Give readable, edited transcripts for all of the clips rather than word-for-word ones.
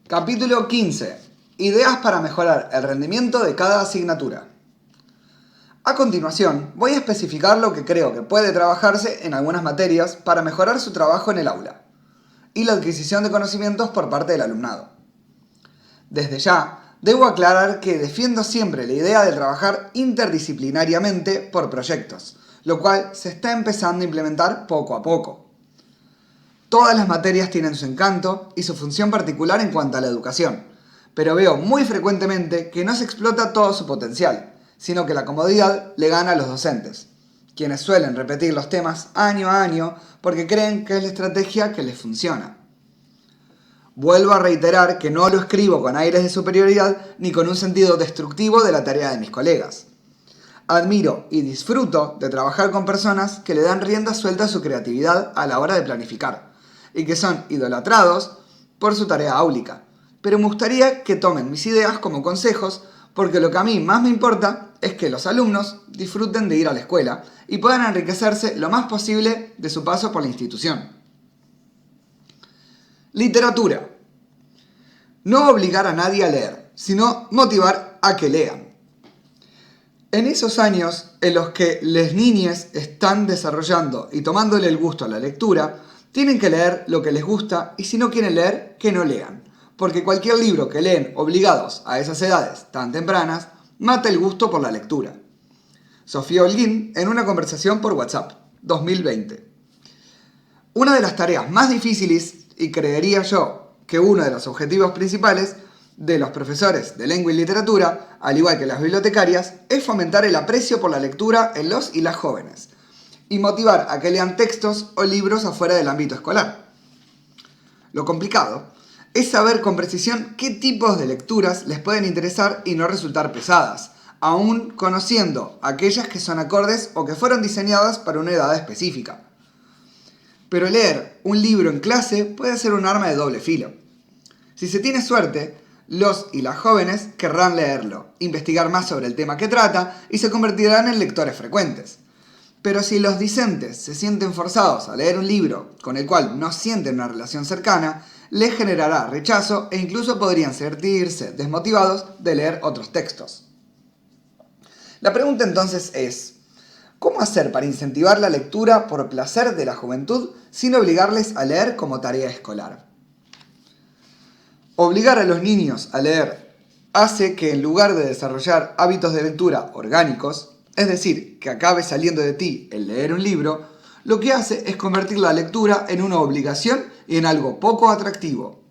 Capítulo 15. Ideas para mejorar el rendimiento de cada asignatura. A continuación, voy a especificar lo que creo que puede trabajarse en algunas materias para mejorar su trabajo en el aula y la adquisición de conocimientos por parte del alumnado. Desde ya, debo aclarar que defiendo siempre la idea de trabajar interdisciplinariamente por proyectos, lo cual se está empezando a implementar poco a poco. Todas las materias tienen su encanto y su función particular en cuanto a la educación, pero veo muy frecuentemente que no se explota todo su potencial, sino que la comodidad le gana a los docentes, quienes suelen repetir los temas año a año porque creen que es la estrategia que les funciona. Vuelvo a reiterar que no lo escribo con aires de superioridad ni con un sentido destructivo de la tarea de mis colegas. Admiro y disfruto de trabajar con personas que le dan rienda suelta a su creatividad a la hora de planificar y que son idolatrados por su tarea áulica. Pero me gustaría que tomen mis ideas como consejos porque lo que a mí más me importa es que los alumnos disfruten de ir a la escuela y puedan enriquecerse lo más posible de su paso por la institución. Literatura. No obligar a nadie a leer, sino motivar a que lean. En esos años en los que les niñes están desarrollando y tomándole el gusto a la lectura, tienen que leer lo que les gusta y si no quieren leer, que no lean. Porque cualquier libro que leen obligados a esas edades tan tempranas, mata el gusto por la lectura. Sofía Holguín en una conversación por WhatsApp, 2020. Una de las tareas más difíciles, y creería yo que uno de los objetivos principales de los profesores de lengua y literatura, al igual que las bibliotecarias, es fomentar el aprecio por la lectura en los y las jóvenes y motivar a que lean textos o libros afuera del ámbito escolar. Lo complicado es saber con precisión qué tipos de lecturas les pueden interesar y no resultar pesadas, aún conociendo aquellas que son acordes o que fueron diseñadas para una edad específica. Pero leer un libro en clase puede ser un arma de doble filo. Si se tiene suerte, los y las jóvenes querrán leerlo, investigar más sobre el tema que trata y se convertirán en lectores frecuentes. Pero si los discentes se sienten forzados a leer un libro con el cual no sienten una relación cercana, les generará rechazo e incluso podrían sentirse desmotivados de leer otros textos. La pregunta entonces es, ¿cómo hacer para incentivar la lectura por placer de la juventud sin obligarles a leer como tarea escolar? Obligar a los niños a leer hace que en lugar de desarrollar hábitos de lectura orgánicos, es decir, que acabe saliendo de ti el leer un libro, lo que hace es convertir la lectura en una obligación y en algo poco atractivo.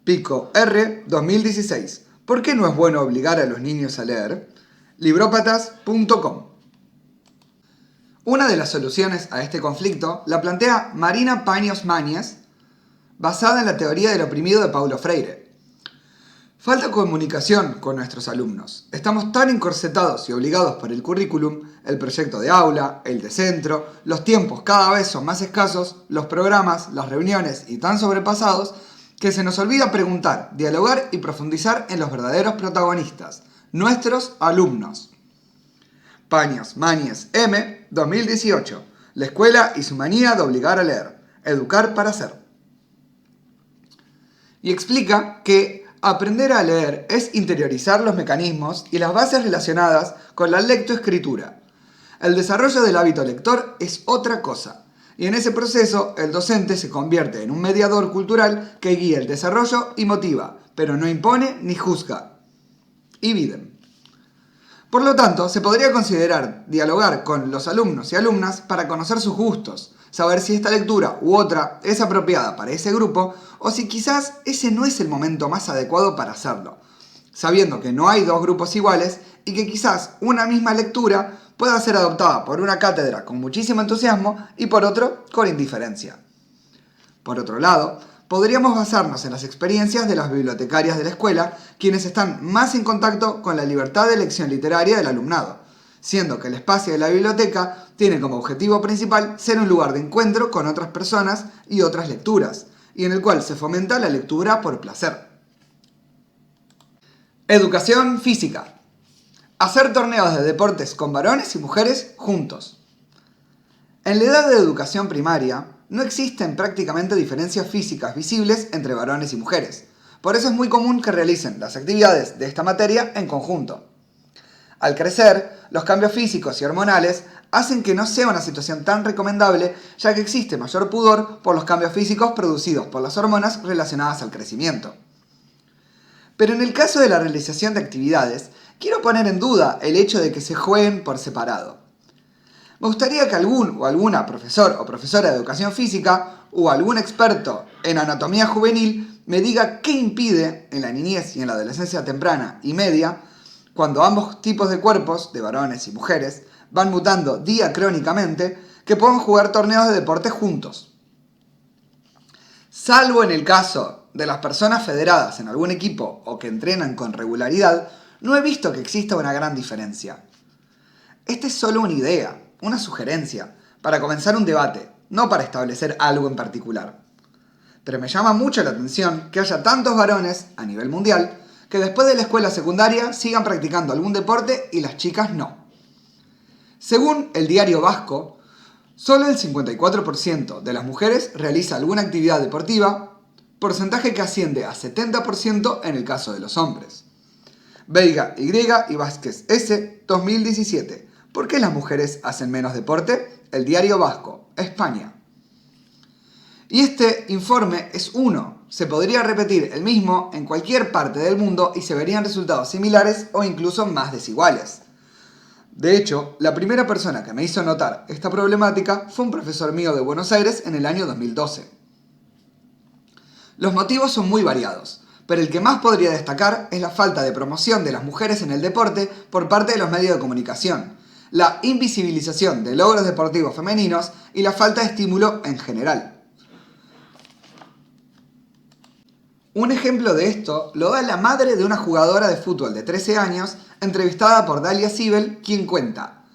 Pico R. 2016. ¿Por qué no es bueno obligar a los niños a leer? Librópatas.com. Una de las soluciones a este conflicto la plantea Marina Paños Mañez, basada en la teoría del oprimido de Paulo Freire. Falta comunicación con nuestros alumnos. Estamos tan encorsetados y obligados por el currículum, el proyecto de aula, el de centro, los tiempos cada vez son más escasos, los programas, las reuniones y tan sobrepasados, que se nos olvida preguntar, dialogar y profundizar en los verdaderos protagonistas, nuestros alumnos. Paños Mañez M. 2018. La escuela y su manía de obligar a leer. Educar para ser. Y explica que aprender a leer es interiorizar los mecanismos y las bases relacionadas con la lectoescritura. El desarrollo del hábito lector es otra cosa, y en ese proceso el docente se convierte en un mediador cultural que guía el desarrollo y motiva, pero no impone ni juzga. Y videm. Por lo tanto, se podría considerar dialogar con los alumnos y alumnas para conocer sus gustos, saber si esta lectura u otra es apropiada para ese grupo o si quizás ese no es el momento más adecuado para hacerlo, sabiendo que no hay dos grupos iguales y que quizás una misma lectura pueda ser adoptada por una cátedra con muchísimo entusiasmo y por otro con indiferencia. Por otro lado, podríamos basarnos en las experiencias de las bibliotecarias de la escuela, quienes están más en contacto con la libertad de elección literaria del alumnado, siendo que el espacio de la biblioteca tiene como objetivo principal ser un lugar de encuentro con otras personas y otras lecturas, y en el cual se fomenta la lectura por placer. Educación física. Hacer torneos de deportes con varones y mujeres juntos. En la edad de educación primaria, no existen prácticamente diferencias físicas visibles entre varones y mujeres, Por eso es muy común que realicen las actividades de esta materia en conjunto. Al crecer, los cambios físicos y hormonales hacen que no sea una situación tan recomendable, ya que existe mayor pudor por los cambios físicos producidos por las hormonas relacionadas al crecimiento. Pero en el caso de la realización de actividades, quiero poner en duda el hecho de que se jueguen por separado. Me gustaría que algún o alguna profesor o profesora de educación física o algún experto en anatomía juvenil me diga qué impide en la niñez y en la adolescencia temprana y media, cuando ambos tipos de cuerpos, de varones y mujeres, van mutando diacrónicamente, que puedan jugar torneos de deporte juntos. Salvo en el caso de las personas federadas en algún equipo o que entrenan con regularidad, no he visto que exista una gran diferencia. Esta es solo una idea, una sugerencia, para comenzar un debate, no para establecer algo en particular. Pero me llama mucho la atención que haya tantos varones, a nivel mundial, que después de la escuela secundaria sigan practicando algún deporte y las chicas no. Según el diario Vasco, solo el 54% de las mujeres realiza alguna actividad deportiva, porcentaje que asciende a 70% en el caso de los hombres. Veiga Y y Vázquez S, 2017. ¿Por qué las mujeres hacen menos deporte? El diario Vasco, España. Y este informe es uno. Se podría repetir el mismo en cualquier parte del mundo y se verían resultados similares o incluso más desiguales. De hecho, la primera persona que me hizo notar esta problemática fue un profesor mío de Buenos Aires en el año 2012. Los motivos son muy variados, pero el que más podría destacar es la falta de promoción de las mujeres en el deporte por parte de los medios de comunicación, la invisibilización de logros deportivos femeninos y la falta de estímulo en general. Un ejemplo de esto lo da la madre de una jugadora de fútbol de 13 años, entrevistada por Dalia Sibel, quien cuenta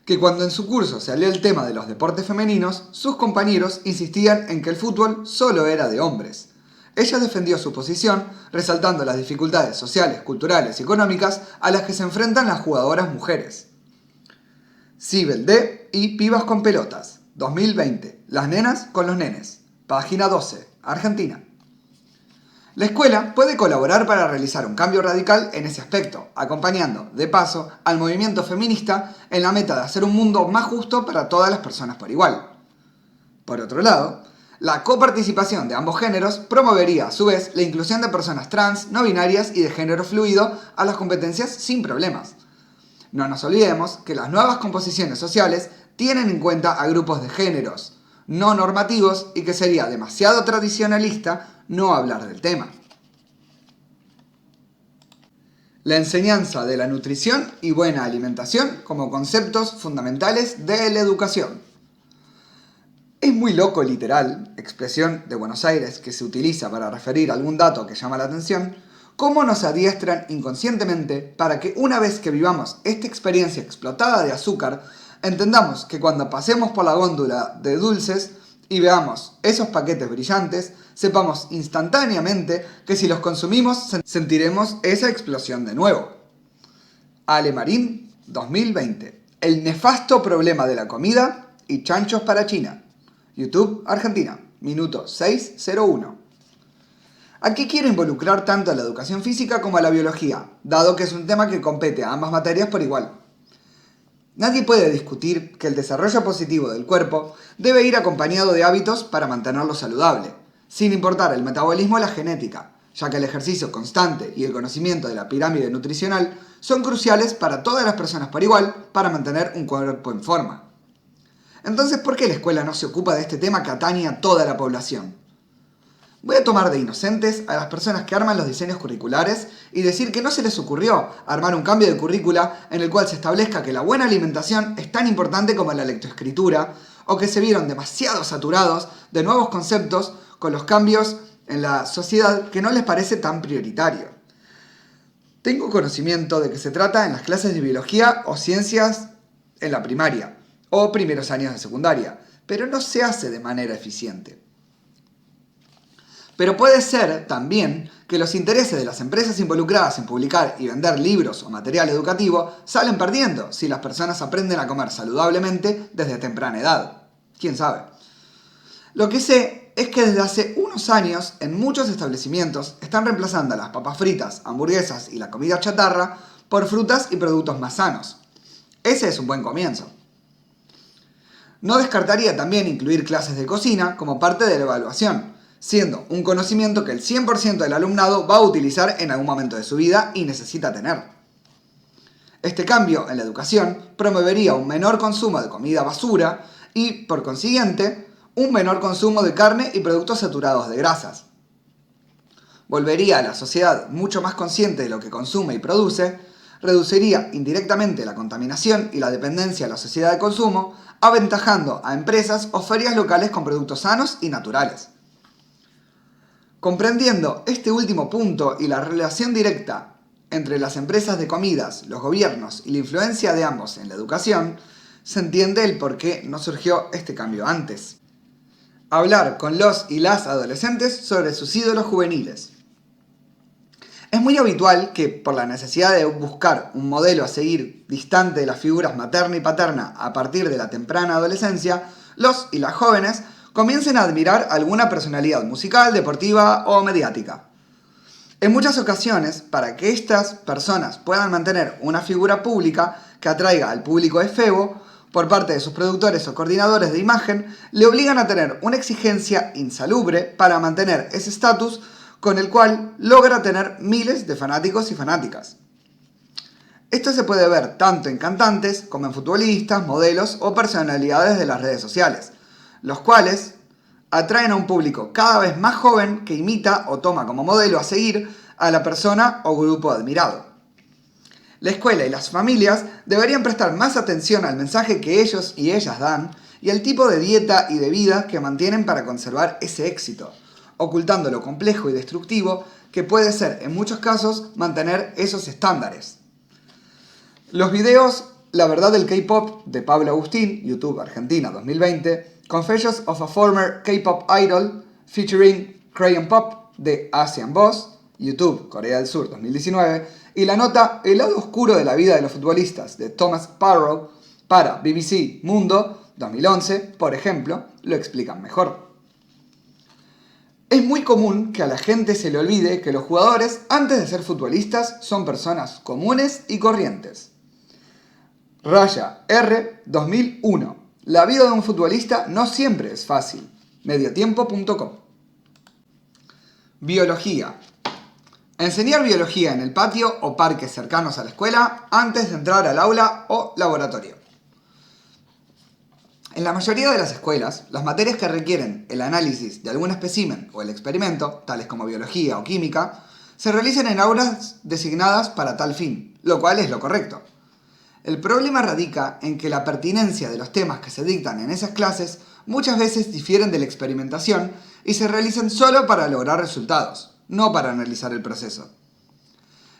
que cuando en su curso se habló el tema de los deportes femeninos, sus compañeros insistían en que el fútbol solo era de hombres. Ella defendió su posición, resaltando las dificultades sociales, culturales y económicas a las que se enfrentan las jugadoras mujeres. Sibel D. y Pibas con Pelotas, 2020. Las nenas con los nenes. Página 12. Argentina. La escuela puede colaborar para realizar un cambio radical en ese aspecto, acompañando, de paso, al movimiento feminista en la meta de hacer un mundo más justo para todas las personas por igual. Por otro lado, la coparticipación de ambos géneros promovería, a su vez, la inclusión de personas trans, no binarias y de género fluido a las competencias sin problemas. No nos olvidemos que las nuevas composiciones sociales tienen en cuenta a grupos de géneros no normativos y que sería demasiado tradicionalista no hablar del tema. La enseñanza de la nutrición y buena alimentación como conceptos fundamentales de la educación. Es muy loco literal, expresión de Buenos Aires que se utiliza para referir a algún dato que llama la atención, cómo nos adiestran inconscientemente para que una vez que vivamos esta experiencia explotada de azúcar, entendamos que cuando pasemos por la góndola de dulces y veamos esos paquetes brillantes, sepamos instantáneamente que si los consumimos sentiremos esa explosión de nuevo. Ale Marín, 2020. El nefasto problema de la comida y chanchos para China. YouTube, Argentina. Minuto 6:01. Aquí quiero involucrar tanto a la educación física como a la biología, dado que es un tema que compete a ambas materias por igual. Nadie puede discutir que el desarrollo positivo del cuerpo debe ir acompañado de hábitos para mantenerlo saludable, sin importar el metabolismo o la genética, ya que el ejercicio constante y el conocimiento de la pirámide nutricional son cruciales para todas las personas por igual para mantener un cuerpo en forma. Entonces, ¿por qué la escuela no se ocupa de este tema que atañe a toda la población? Voy a tomar de inocentes a las personas que arman los diseños curriculares y decir que no se les ocurrió armar un cambio de currícula en el cual se establezca que la buena alimentación es tan importante como la lectoescritura, o que se vieron demasiado saturados de nuevos conceptos con los cambios en la sociedad que no les parece tan prioritario. Tengo conocimiento de que se trata en las clases de biología o ciencias en la primaria o primeros años de secundaria, pero no se hace de manera eficiente. Pero puede ser también que los intereses de las empresas involucradas en publicar y vender libros o material educativo salen perdiendo si las personas aprenden a comer saludablemente desde temprana edad. ¿Quién sabe? Lo que sé es que desde hace unos años en muchos establecimientos están reemplazando las papas fritas, hamburguesas y la comida chatarra por frutas y productos más sanos. Ese es un buen comienzo. No descartaría también incluir clases de cocina como parte de la evaluación, siendo un conocimiento que el 100% del alumnado va a utilizar en algún momento de su vida y necesita tener. Este cambio en la educación promovería un menor consumo de comida basura y, por consiguiente, un menor consumo de carne y productos saturados de grasas. Volvería a la sociedad mucho más consciente de lo que consume y produce, reduciría indirectamente la contaminación y la dependencia de la sociedad de consumo, aventajando a empresas o ferias locales con productos sanos y naturales. Comprendiendo este último punto y la relación directa entre las empresas de comidas, los gobiernos y la influencia de ambos en la educación, se entiende el por qué no surgió este cambio antes. Hablar con los y las adolescentes sobre sus ídolos juveniles. Es muy habitual que, por la necesidad de buscar un modelo a seguir distante de las figuras materna y paterna a partir de la temprana adolescencia, los y las jóvenes comiencen a admirar alguna personalidad musical, deportiva o mediática. En muchas ocasiones, para que estas personas puedan mantener una figura pública que atraiga al público efebo, por parte de sus productores o coordinadores de imagen, le obligan a tener una exigencia insalubre para mantener ese estatus con el cual logra tener miles de fanáticos y fanáticas. Esto se puede ver tanto en cantantes como en futbolistas, modelos o personalidades de las redes sociales, los cuales atraen a un público cada vez más joven que imita o toma como modelo a seguir a la persona o grupo admirado. La escuela y las familias deberían prestar más atención al mensaje que ellos y ellas dan y al tipo de dieta y de vida que mantienen para conservar ese éxito, ocultando lo complejo y destructivo que puede ser en muchos casos mantener esos estándares. Los videos La verdad del K-pop de Pablo Agustín, YouTube Argentina 2020, Confessions of a Former K-pop Idol featuring Crayon Pop de Asian Boss, YouTube Corea del Sur 2019, y la nota El lado oscuro de la vida de los futbolistas de Thomas Parrow para BBC Mundo 2011, por ejemplo, lo explican mejor. Es muy común que a la gente se le olvide que los jugadores, antes de ser futbolistas, son personas comunes y corrientes. Raya R 2001. La vida de un futbolista no siempre es fácil. Mediotiempo.com. Biología. Enseñar biología en el patio o parques cercanos a la escuela antes de entrar al aula o laboratorio. En la mayoría de las escuelas, las materias que requieren el análisis de algún espécimen o el experimento, tales como biología o química, se realizan en aulas designadas para tal fin, lo cual es lo correcto. El problema radica en que la pertinencia de los temas que se dictan en esas clases muchas veces difieren de la experimentación y se realizan solo para lograr resultados, no para analizar el proceso.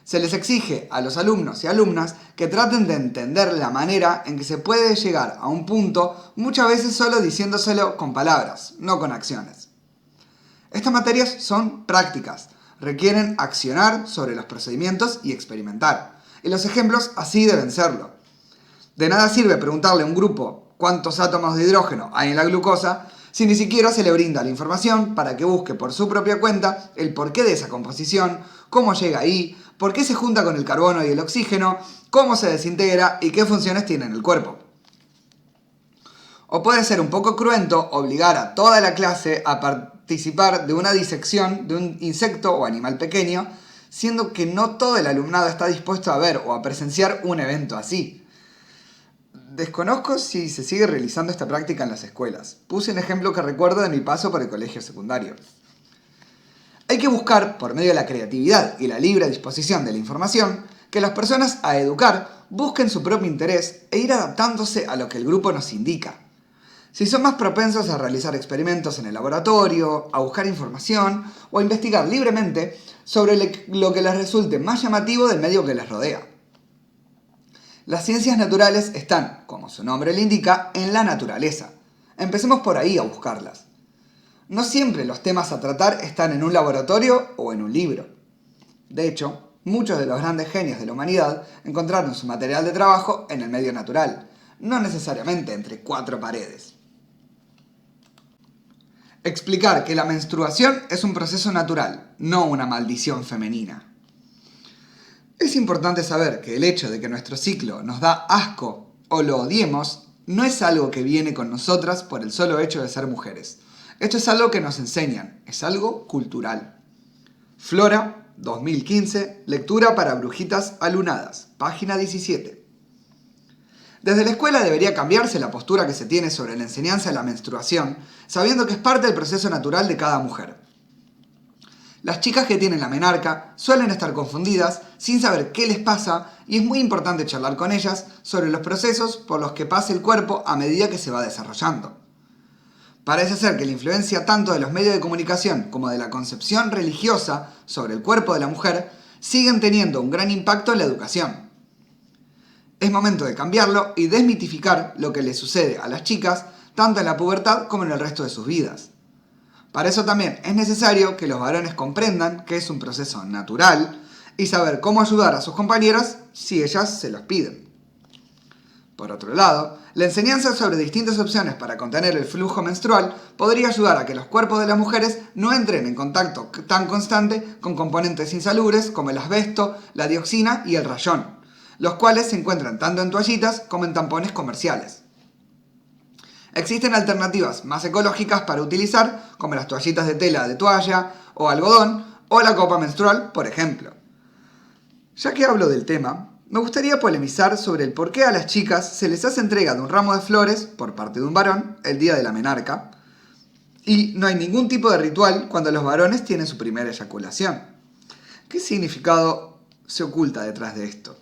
Se les exige a los alumnos y alumnas que traten de entender la manera en que se puede llegar a un punto, muchas veces solo diciéndoselo con palabras, no con acciones. Estas materias son prácticas, requieren accionar sobre los procedimientos y experimentar, y los ejemplos así deben serlo. De nada sirve preguntarle a un grupo cuántos átomos de hidrógeno hay en la glucosa si ni siquiera se le brinda la información para que busque por su propia cuenta el porqué de esa composición, cómo llega ahí, por qué se junta con el carbono y el oxígeno, cómo se desintegra y qué funciones tiene en el cuerpo. O puede ser un poco cruento obligar a toda la clase a participar de una disección de un insecto o animal pequeño, siendo que no todo el alumnado está dispuesto a ver o a presenciar un evento así. Desconozco si se sigue realizando esta práctica en las escuelas. Puse un ejemplo que recuerdo de mi paso por el colegio secundario. Hay que buscar, por medio de la creatividad y la libre disposición de la información, que las personas a educar busquen su propio interés e ir adaptándose a lo que el grupo nos indica. Si son más propensos a realizar experimentos en el laboratorio, a buscar información o a investigar libremente sobre lo que les resulte más llamativo del medio que les rodea. Las ciencias naturales están, como su nombre le indica, en la naturaleza. Empecemos por ahí a buscarlas. No siempre los temas a tratar están en un laboratorio o en un libro. De hecho, muchos de los grandes genios de la humanidad encontraron su material de trabajo en el medio natural, no necesariamente entre cuatro paredes. Explicar que la menstruación es un proceso natural, no una maldición femenina. Es importante saber que el hecho de que nuestro ciclo nos da asco o lo odiemos no es algo que viene con nosotras por el solo hecho de ser mujeres. Esto es algo que nos enseñan, es algo cultural. Flora, 2015, lectura para brujitas alunadas, página 17. Desde la escuela debería cambiarse la postura que se tiene sobre la enseñanza de la menstruación, sabiendo que es parte del proceso natural de cada mujer. Las chicas que tienen la menarca suelen estar confundidas, sin saber qué les pasa, y es muy importante charlar con ellas sobre los procesos por los que pasa el cuerpo a medida que se va desarrollando. Parece ser que la influencia tanto de los medios de comunicación como de la concepción religiosa sobre el cuerpo de la mujer siguen teniendo un gran impacto en la educación. Es momento de cambiarlo y desmitificar lo que les sucede a las chicas tanto en la pubertad como en el resto de sus vidas. Para eso también es necesario que los varones comprendan que es un proceso natural y saber cómo ayudar a sus compañeras si ellas se los piden. Por otro lado, la enseñanza sobre distintas opciones para contener el flujo menstrual podría ayudar a que los cuerpos de las mujeres no entren en contacto tan constante con componentes insalubres como el asbesto, la dioxina y el rayón, los cuales se encuentran tanto en toallitas como en tampones comerciales. Existen alternativas más ecológicas para utilizar, como las toallitas de tela de toalla o algodón, o la copa menstrual, por ejemplo. Ya que hablo del tema, me gustaría polemizar sobre el por qué a las chicas se les hace entrega de un ramo de flores por parte de un varón el día de la menarca, y no hay ningún tipo de ritual cuando los varones tienen su primera eyaculación. ¿Qué significado se oculta detrás de esto?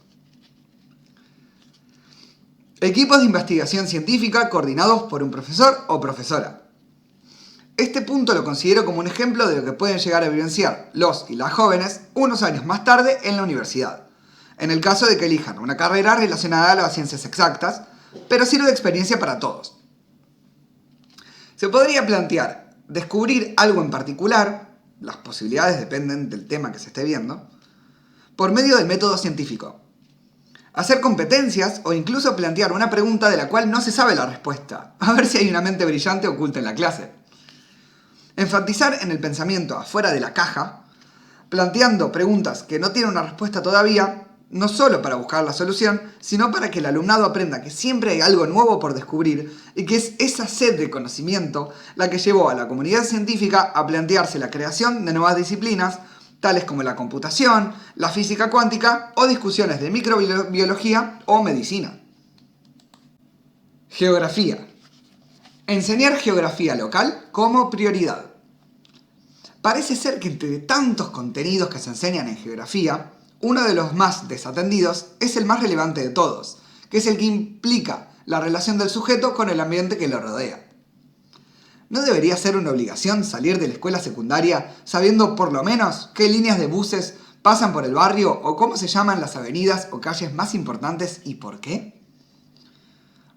Equipos de investigación científica coordinados por un profesor o profesora. Este punto lo considero como un ejemplo de lo que pueden llegar a vivenciar los y las jóvenes unos años más tarde en la universidad, en el caso de que elijan una carrera relacionada a las ciencias exactas, pero sirve de experiencia para todos. Se podría plantear descubrir algo en particular, las posibilidades dependen del tema que se esté viendo, por medio del método científico. Hacer competencias o incluso plantear una pregunta de la cual no se sabe la respuesta, a ver si hay una mente brillante oculta en la clase. Enfatizar en el pensamiento afuera de la caja, planteando preguntas que no tienen una respuesta todavía, no solo para buscar la solución, sino para que el alumnado aprenda que siempre hay algo nuevo por descubrir y que es esa sed de conocimiento la que llevó a la comunidad científica a plantearse la creación de nuevas disciplinas, tales como la computación, la física cuántica o discusiones de microbiología o medicina. Geografía. Enseñar geografía local como prioridad. Parece ser que entre tantos contenidos que se enseñan en geografía, uno de los más desatendidos es el más relevante de todos, que es el que implica la relación del sujeto con el ambiente que lo rodea. ¿No debería ser una obligación salir de la escuela secundaria sabiendo por lo menos qué líneas de buses pasan por el barrio o cómo se llaman las avenidas o calles más importantes y por qué?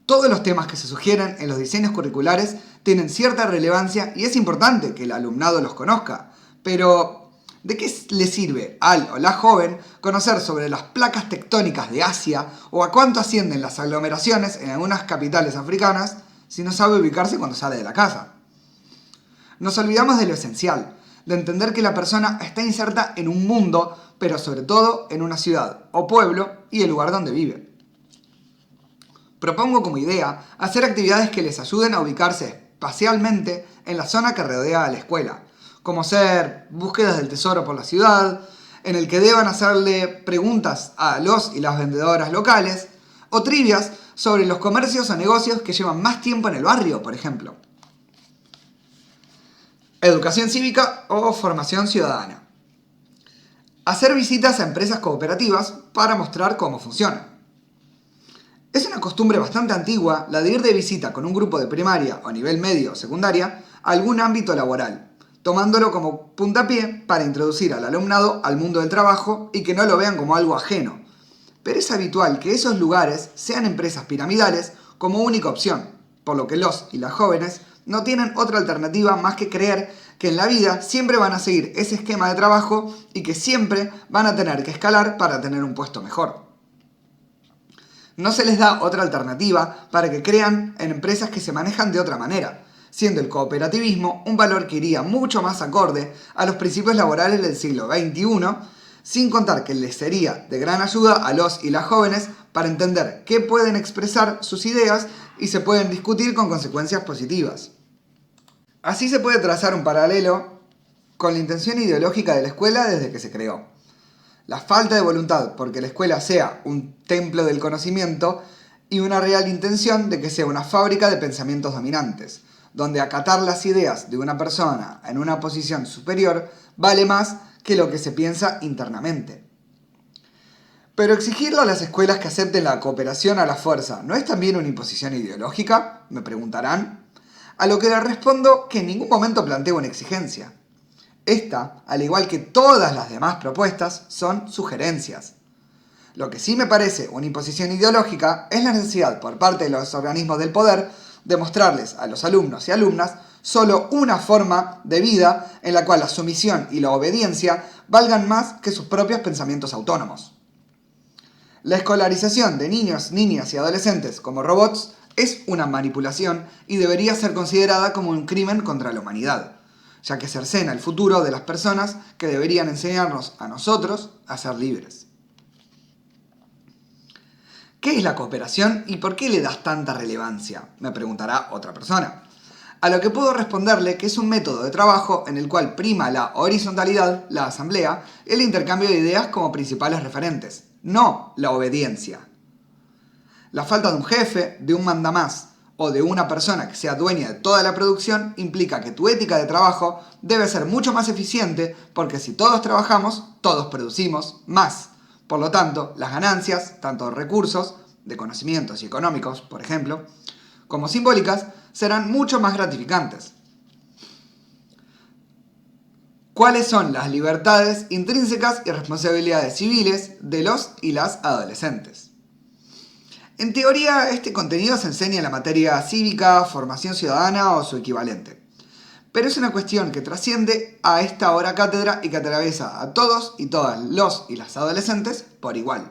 Todos los temas que se sugieren en los diseños curriculares tienen cierta relevancia y es importante que el alumnado los conozca, pero ¿de qué le sirve al o la joven conocer sobre las placas tectónicas de Asia o a cuánto ascienden las aglomeraciones en algunas capitales africanas si no sabe ubicarse cuando sale de la casa? Nos olvidamos de lo esencial, de entender que la persona está inserta en un mundo, pero sobre todo en una ciudad o pueblo y el lugar donde vive. Propongo como idea hacer actividades que les ayuden a ubicarse espacialmente en la zona que rodea a la escuela, como ser búsquedas del tesoro por la ciudad, en el que deban hacerle preguntas a los y las vendedoras locales, o trivias sobre los comercios o negocios que llevan más tiempo en el barrio, por ejemplo. Educación cívica o formación ciudadana. Hacer visitas a empresas cooperativas para mostrar cómo funcionan. Es una costumbre bastante antigua la de ir de visita con un grupo de primaria o nivel medio o secundaria a algún ámbito laboral, tomándolo como puntapié para introducir al alumnado al mundo del trabajo y que no lo vean como algo ajeno. Pero es habitual que esos lugares sean empresas piramidales como única opción, por lo que los y las jóvenes no tienen otra alternativa más que creer que en la vida siempre van a seguir ese esquema de trabajo y que siempre van a tener que escalar para tener un puesto mejor. No se les da otra alternativa para que crean en empresas que se manejan de otra manera, siendo el cooperativismo un valor que iría mucho más acorde a los principios laborales del siglo XXI, sin contar que les sería de gran ayuda a los y las jóvenes para entender que pueden expresar sus ideas y se pueden discutir con consecuencias positivas. Así se puede trazar un paralelo con la intención ideológica de la escuela desde que se creó. La falta de voluntad porque la escuela sea un templo del conocimiento y una real intención de que sea una fábrica de pensamientos dominantes, donde acatar las ideas de una persona en una posición superior vale más que lo que se piensa internamente. Pero exigirle a las escuelas que acepten la cooperación a la fuerza, ¿no es también una imposición ideológica?, me preguntarán. A lo que les respondo que en ningún momento planteo una exigencia. Esta, al igual que todas las demás propuestas, son sugerencias. Lo que sí me parece una imposición ideológica es la necesidad por parte de los organismos del poder de mostrarles a los alumnos y alumnas solo una forma de vida en la cual la sumisión y la obediencia valgan más que sus propios pensamientos autónomos. La escolarización de niños, niñas y adolescentes como robots es una manipulación y debería ser considerada como un crimen contra la humanidad, ya que cercena el futuro de las personas que deberían enseñarnos a nosotros a ser libres. ¿Qué es la cooperación y por qué le das tanta relevancia?, me preguntará otra persona. A lo que puedo responderle que es un método de trabajo en el cual prima la horizontalidad, la asamblea, y el intercambio de ideas como principales referentes, no la obediencia. La falta de un jefe, de un mandamás o de una persona que sea dueña de toda la producción implica que tu ética de trabajo debe ser mucho más eficiente porque si todos trabajamos, todos producimos más. Por lo tanto, las ganancias, tanto de recursos, de conocimientos y económicos, por ejemplo, como simbólicas, serán mucho más gratificantes. ¿Cuáles son las libertades intrínsecas y responsabilidades civiles de los y las adolescentes? En teoría, este contenido se enseña en la materia cívica, formación ciudadana o su equivalente. Pero es una cuestión que trasciende a esta hora cátedra y que atraviesa a todos y todas los y las adolescentes por igual.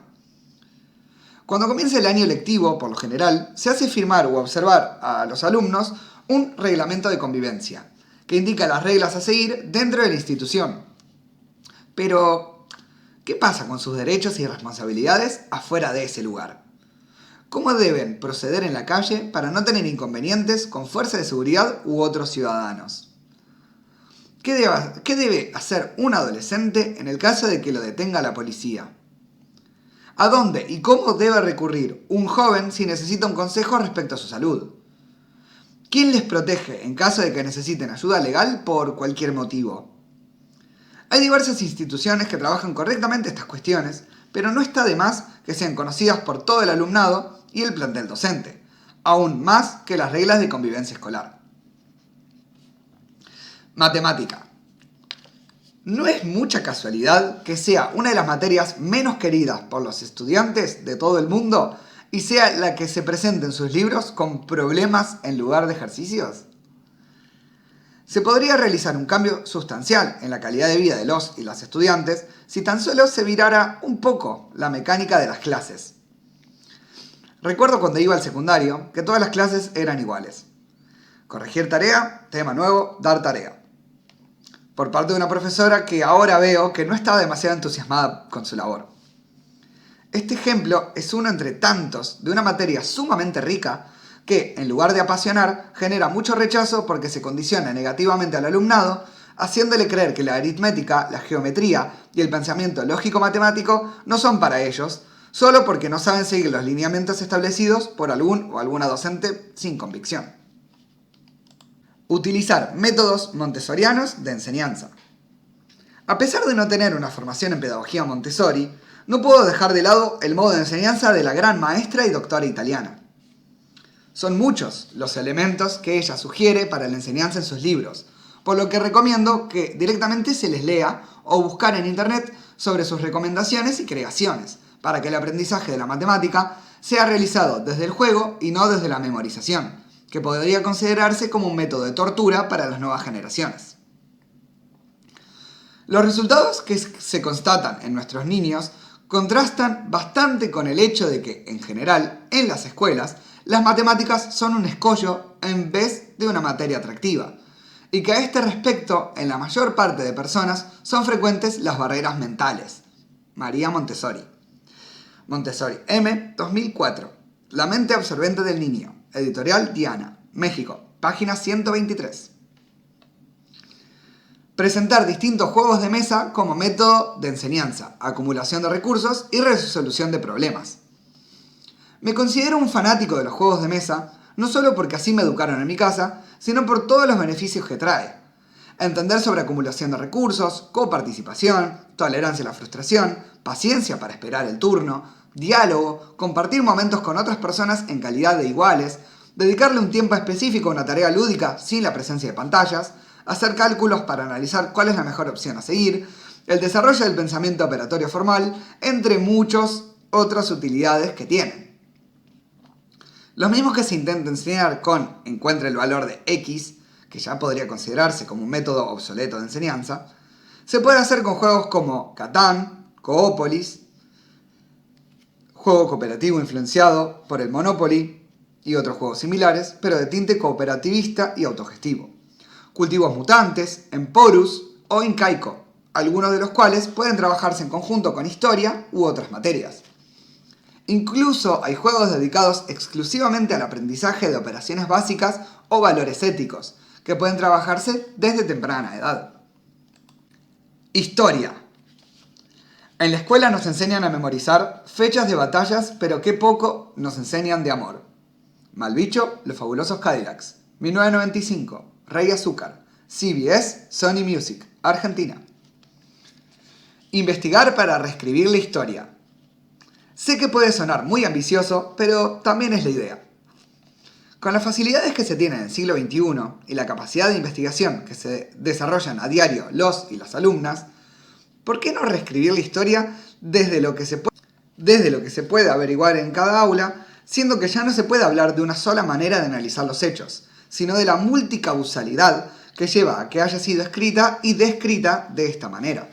Cuando comienza el año lectivo, por lo general, se hace firmar o observar a los alumnos un reglamento de convivencia, que indica las reglas a seguir dentro de la institución. Pero, ¿qué pasa con sus derechos y responsabilidades afuera de ese lugar? ¿Cómo deben proceder en la calle para no tener inconvenientes con fuerzas de seguridad u otros ciudadanos? ¿Qué debe hacer un adolescente en el caso de que lo detenga la policía? ¿A dónde y cómo debe recurrir un joven si necesita un consejo respecto a su salud? ¿Quién les protege en caso de que necesiten ayuda legal por cualquier motivo? Hay diversas instituciones que trabajan correctamente estas cuestiones, pero no está de más que sean conocidas por todo el alumnado y el plantel docente, aún más que las reglas de convivencia escolar. Matemática. No es mucha casualidad que sea una de las materias menos queridas por los estudiantes de todo el mundo y sea la que se presenta en sus libros con problemas en lugar de ejercicios. Se podría realizar un cambio sustancial en la calidad de vida de los y las estudiantes si tan solo se virara un poco la mecánica de las clases. Recuerdo cuando iba al secundario que todas las clases eran iguales. Corregir tarea, tema nuevo, dar tarea. Por parte de una profesora que ahora veo que no estaba demasiado entusiasmada con su labor. Este ejemplo es uno entre tantos de una materia sumamente rica que, en lugar de apasionar, genera mucho rechazo porque se condiciona negativamente al alumnado, haciéndole creer que la aritmética, la geometría y el pensamiento lógico-matemático no son para ellos, solo porque no saben seguir los lineamientos establecidos por algún o alguna docente sin convicción. Utilizar métodos montessorianos de enseñanza. A pesar de no tener una formación en pedagogía Montessori, no puedo dejar de lado el modo de enseñanza de la gran maestra y doctora italiana. Son muchos los elementos que ella sugiere para la enseñanza en sus libros, por lo que recomiendo que directamente se les lea o buscar en internet sobre sus recomendaciones y creaciones, para que el aprendizaje de la matemática sea realizado desde el juego y no desde la memorización, que podría considerarse como un método de tortura para las nuevas generaciones. Los resultados que se constatan en nuestros niños contrastan bastante con el hecho de que, en general, en las escuelas, las matemáticas son un escollo en vez de una materia atractiva, y que a este respecto, en la mayor parte de personas, son frecuentes las barreras mentales. María Montessori. Montessori, M. 2004. La mente absorbente del niño. Editorial Diana, México, página 123. Presentar distintos juegos de mesa como método de enseñanza, acumulación de recursos y resolución de problemas. Me considero un fanático de los juegos de mesa, no solo porque así me educaron en mi casa, sino por todos los beneficios que trae. Entender sobre acumulación de recursos, coparticipación, tolerancia a la frustración, paciencia para esperar el turno, diálogo, compartir momentos con otras personas en calidad de iguales, dedicarle un tiempo específico a una tarea lúdica sin la presencia de pantallas, hacer cálculos para analizar cuál es la mejor opción a seguir, el desarrollo del pensamiento operatorio formal, entre muchas otras utilidades que tienen. Los mismos que se intenta enseñar con encuentre el valor de X, que ya podría considerarse como un método obsoleto de enseñanza, se puede hacer con juegos como Catán, Coópolis, juego cooperativo influenciado por el Monopoly y otros juegos similares, pero de tinte cooperativista y autogestivo. Cultivos mutantes, Emporus o Incaico, algunos de los cuales pueden trabajarse en conjunto con historia u otras materias. Incluso hay juegos dedicados exclusivamente al aprendizaje de operaciones básicas o valores éticos, que pueden trabajarse desde temprana edad. Historia. En la escuela nos enseñan a memorizar fechas de batallas, pero qué poco nos enseñan de amor. Malbicho, Los Fabulosos Cadillacs, 1995, Rey Azúcar, CBS, Sony Music, Argentina. Investigar para reescribir la historia. Sé que puede sonar muy ambicioso, pero también es la idea. Con las facilidades que se tienen en el siglo XXI y la capacidad de investigación que se desarrollan a diario los y las alumnas, ¿por qué no reescribir la historia desde lo que se puede averiguar en cada aula, siendo que ya no se puede hablar de una sola manera de analizar los hechos, sino de la multicausalidad que lleva a que haya sido escrita y descrita de esta manera?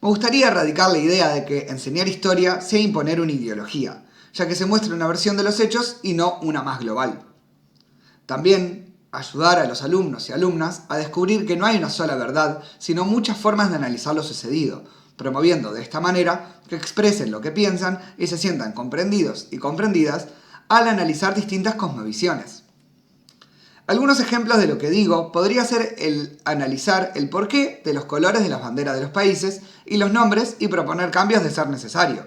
Me gustaría erradicar la idea de que enseñar historia sea imponer una ideología, ya que se muestra una versión de los hechos y no una más global. También ayudar a los alumnos y alumnas a descubrir que no hay una sola verdad, sino muchas formas de analizar lo sucedido, promoviendo de esta manera que expresen lo que piensan y se sientan comprendidos y comprendidas al analizar distintas cosmovisiones. Algunos ejemplos de lo que digo podría ser el analizar el porqué de los colores de las banderas de los países y los nombres y proponer cambios de ser necesario.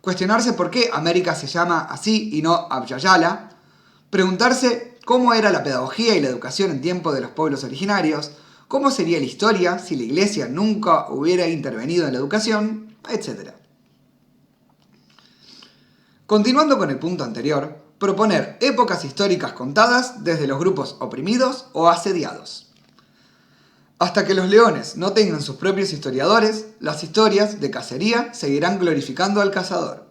Cuestionarse por qué América se llama así y no Abya-Yala. Preguntarse cómo era la pedagogía y la educación en tiempo de los pueblos originarios, cómo sería la historia si la Iglesia nunca hubiera intervenido en la educación, etc. Continuando con el punto anterior, proponer épocas históricas contadas desde los grupos oprimidos o asediados. Hasta que los leones no tengan sus propios historiadores, las historias de cacería seguirán glorificando al cazador.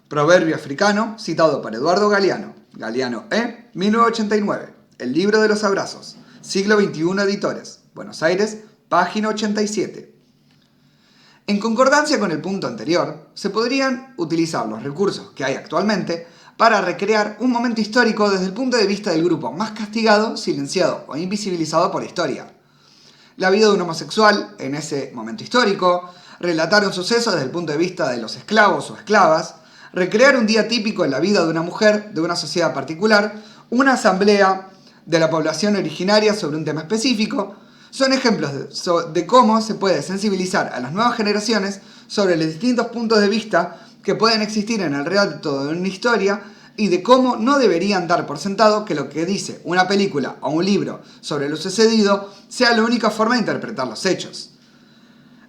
Proverbio africano citado por Eduardo Galeano, Galeano E., 1989, El libro de los abrazos, siglo XXI Editores, Buenos Aires, página 87. En concordancia con el punto anterior, se podrían utilizar los recursos que hay actualmente para recrear un momento histórico desde el punto de vista del grupo más castigado, silenciado o invisibilizado por la historia. La vida de un homosexual en ese momento histórico, relatar un suceso desde el punto de vista de los esclavos o esclavas, recrear un día típico en la vida de una mujer de una sociedad particular, una asamblea de la población originaria sobre un tema específico, son ejemplos de cómo se puede sensibilizar a las nuevas generaciones sobre los distintos puntos de vista que pueden existir en el relato de una historia y de cómo no deberían dar por sentado que lo que dice una película o un libro sobre lo sucedido sea la única forma de interpretar los hechos.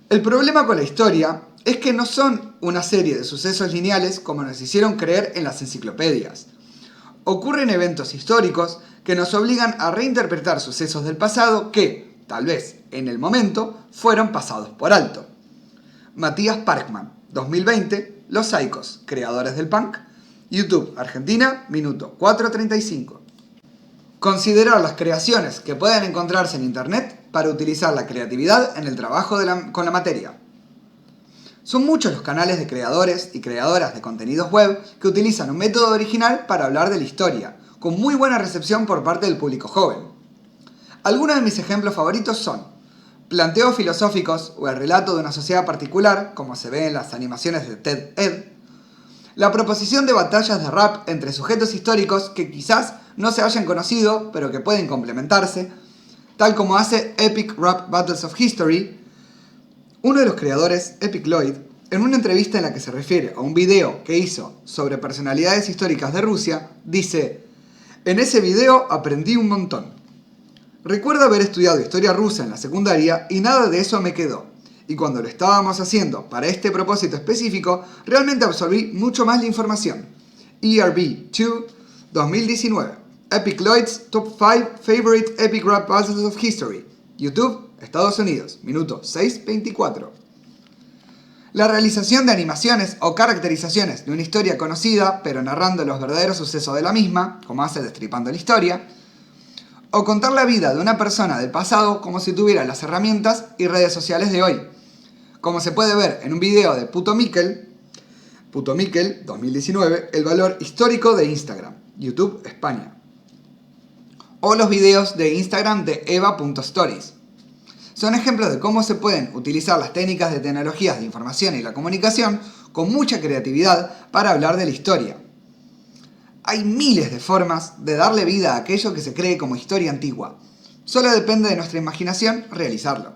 El problema con la historia es que no son una serie de sucesos lineales como nos hicieron creer en las enciclopedias. Ocurren eventos históricos que nos obligan a reinterpretar sucesos del pasado que, tal vez en el momento, fueron pasados por alto. Matías Parkman, 2020, Los Saicos, creadores del punk. YouTube, Argentina, minuto 4:35. Considerar las creaciones que pueden encontrarse en Internet para utilizar la creatividad en el trabajo con la materia. Son muchos los canales de creadores y creadoras de contenidos web que utilizan un método original para hablar de la historia, con muy buena recepción por parte del público joven. Algunos de mis ejemplos favoritos son planteos filosóficos o el relato de una sociedad particular, como se ve en las animaciones de TED Ed, la proposición de batallas de rap entre sujetos históricos que quizás no se hayan conocido, pero que pueden complementarse, tal como hace Epic Rap Battles of History. Uno de los creadores, Epic Lloyd, en una entrevista en la que se refiere a un video que hizo sobre personalidades históricas de Rusia, dice: "En ese video aprendí un montón. Recuerdo haber estudiado historia rusa en la secundaria y nada de eso me quedó. Y cuando lo estábamos haciendo para este propósito específico, realmente absorbí mucho más la información". ERB 2, 2019. Epic Lloyd's Top 5 Favorite Epic Rap Battles of History. YouTube, Estados Unidos, minuto 6:24. La realización de animaciones o caracterizaciones de una historia conocida, pero narrando los verdaderos sucesos de la misma, como hace Destripando la Historia, o contar la vida de una persona del pasado como si tuviera las herramientas y redes sociales de hoy, como se puede ver en un video de Puto Miquel, 2019, el valor histórico de Instagram, YouTube, España. O los videos de Instagram de eva.stories. Son ejemplos de cómo se pueden utilizar las técnicas de tecnologías de información y la comunicación con mucha creatividad para hablar de la historia. Hay miles de formas de darle vida a aquello que se cree como historia antigua. Solo depende de nuestra imaginación realizarlo.